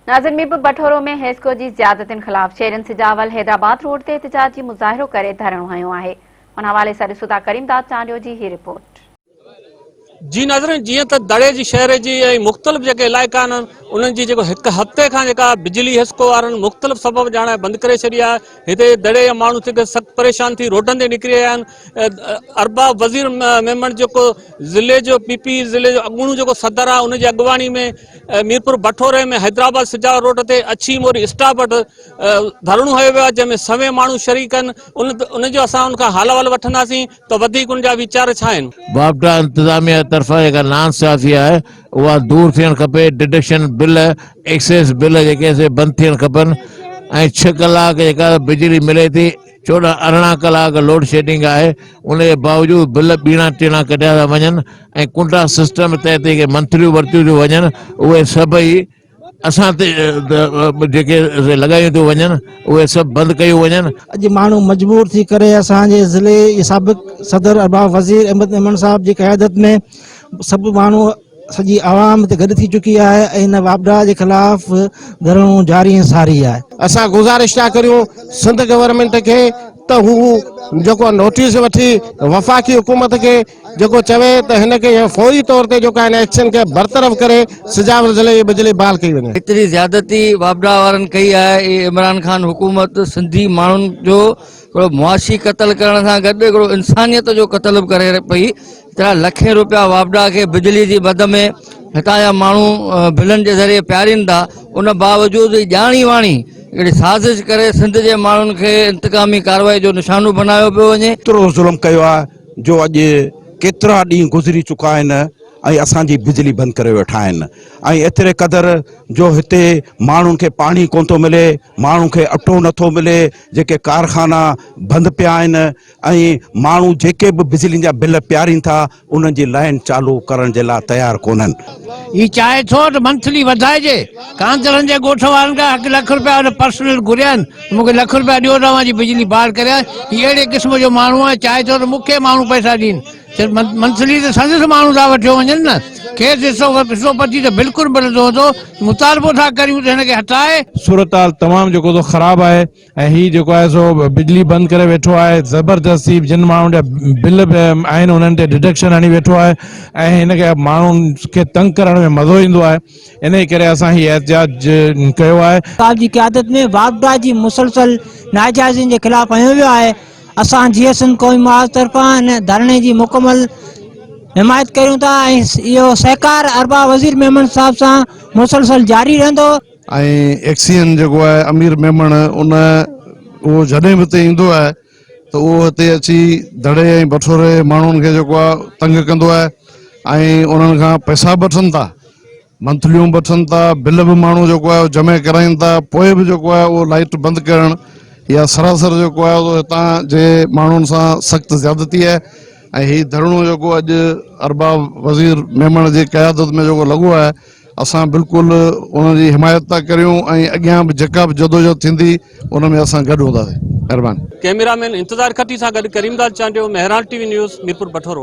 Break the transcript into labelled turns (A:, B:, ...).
A: नाज़िर मीरपुरठठोरो में हेस्को जी ज़्यादतियुनि ख़िलाफ़ Sheeran Sujawal Hyderabad road ते एहतजाजी मुज़ाहिरो करे धरणो हयो आहे। उन हवाले सां ॾिसूं था करीमदाद चांडियो जी ही रिपोर्ट।
B: जी नाज़रीन, जीअं त दड़े जी शहर जी मुख़्तलिफ़ जेके इलाइक़ा आहिनि उन्हनि जी जेको हिकु हफ़्ते खां जेका बिजली हेस्को वारनि मुख़्तलिफ़ सबब ॼाणे बंदि करे छॾी आहे। हिते दड़े जा माण्हू जेके सख़्तु परेशान थी रोडनि ते निकिरी रहिया आहिनि। अरबाब वज़ीर मेमण जेको ज़िले जो पीपी ज़िले जो अॻूणो जेको सदर आहे उनजी अॻुवाणी में मीरपुर भठोरे में हैदराबाद सिजावर रोड ते अछी मोरी स्टाफ वटि धरणो हयो वियो आहे, जंहिंमें सवे माण्हू शरीक आहिनि। उनजो असां उनखां हाल हवाल वठंदासीं त वधीक उनजा वीचार छा आहिनि।
C: बाबडा इंतजामिया तरफ़ां जेका नाइंसाफ़ी आहे उहा दूर थियणु खपे। डिडक्शन बिल, एक्सेस बिल जेके से बंदि थियणु खपनि ऐं 6 कलाक जेका बिजली मिले थी, 14-18 कलाक लोड शेडिंग आहे, उनजे बावजूदि बिल ॿीणा टीणा कढिया था वञनि ऐं कुंडा सिस्टम तहत जेके मंथलियूं वरितियूं थियूं वञनि उहे सभई असां ते जेके लॻायूं थियूं वञनि उहे सभु बंदि कयूं वञनि।
D: अॼु माण्हू मजबूर थी करे असांजे ज़िले साबिक़ सदर अरबाब वज़ीर अहमद मेमण साहब जी क़यादत में सभु माण्हू सॼी आवाम ते गॾु थी चुकी आहे ऐं हिन वापडा जे ख़िलाफ़ धरणो जारी ऐं सारी आहे।
E: असां गुज़ारिश था करियूं सिंध गवर्नमेंट खे त हू जेको नोटिस वठी वफ़ाक़ी हुकूमत खे जेको चवे त हिनखे फौरी तौर ते जेको आहे एक्शन खे बरतरफ़ करे सिजावर ज़िले जी बिजली बहाल कई वञे।
F: एतिरी ज़्यादती वापडा वारनि कई आहे। इमरान खान हुकूमत सिंधी माण्हुनि जो हिकिड़ो मुआशी क़त्ल करण सां गॾु हिकिड़ो इंसानियत जो क़त्ल बि करे पई। एतिरा लखे रुपया वापडा खे बिजली जी मद में हितां जा माण्हू बिलनि जे ज़रिए पियारीनि था। उन बावजूदि ॼाणी वाणी हिकिड़ी साज़िश करे सिंध जे माण्हुनि खे इंतकामी कार्रवाई जो निशानो बनायो पियो वञे।
G: एतिरो ज़ुल्म कयो आहे जो अॼु केतिरा ॾींहं गुज़री चुका आहिनि ऐं असांजी बिजली बंदि करे वेठा आहिनि। ऐं एतिरे क़दुरु जो हिते माण्हुनि खे पाणी कोन थो मिले, माण्हुनि खे अटो नथो मिले, जेके कारखाना बंदि पिया आहिनि ऐं माण्हू जेके बि बिजली जा बिल पियारीनि था उन्हनि जी लाइन चालू करण जे लाइ तयारु कोन्हनि।
H: ही चाहे थो त मंथली वधाइजे। कांतरनि जे ॻोठ वारनि खां 1 लख रुपया पर्सनल घुरिया आहिनि, मूंखे लख रुपया ॾियो त मां जी बिजली बहाल करियां। हीअ अहिड़े क़िस्म जो माण्हू आहे, चाहे थो त मूंखे माण्हू पैसा ॾियनि। मंथली त संदसि माण्हू था वठी वञनि न। खेसि हिसो पची त बिल्कुलु मिलंदो थो। मुतालबो था करियूं त हिनखे हटाए।
I: सूरत हाल तमामु जेको तो ख़राब आहे ऐं हीउ जेको आहे सो बिजली बंदि करे वेठो आहे। ज़बरदस्ती जिन माण्हुनि जा बिल आहिनि उन्हनि ते डिडक्शन हणी वेठो आहे ऐं हिनखे माण्हुनि खे तंग करण में मज़ो ईंदो आहे। इन करे असां हीउ एहतजाज कयो आहे।
D: साहब जी क़यादत में वापडा जी मुसलसल नाजाइज़िन जे ख़िलाफ़ हयो वियो आहे। असां जीअं सिंध क़ौमी महाज़ तरफ़ां हिन धरणे जी मुकमल हिमायत कयूं था ऐं इहो सहकार अरबाब वज़ीर मेमण साहब सां मुसलसल जारी रहंदो।
J: ऐं एक्सीएन जेको आहे अमीर मेमण उहो जॾहिं बि हिते ईंदो आहे त उहो हिते अची दड़े ऐं भठोरे माण्हुनि खे जेको आहे तंग कंदो आहे ऐं उन्हनि खां पैसा बि वठनि था, मंथलियूं बि वठनि था, बिल बि माण्हू जेको आहे जमा कराइनि था, पोइ बि जेको आहे उहो लाइट बंदि करणु या सरासर जेको आहे उहो हितां जे माण्हुनि सां सख़्तु ज़्यादती आहे। ऐं हीउ धरणो जेको अॼु अरबाब वज़ीर मेमण जी क़यादत में जेको लॻो आहे, असां बिल्कुलु उनजी हिमायत था करियूं ऐं अॻियां बि जेका बि जदोजहद थींदी उन में असां गॾु हूंदासीं। महिरबानी।
B: कैमरामैन इंतज़ार खटी सां गॾु करीमदाद चांडियो, मेहरान टीवी न्यूज़, मीरपुर भठोरो।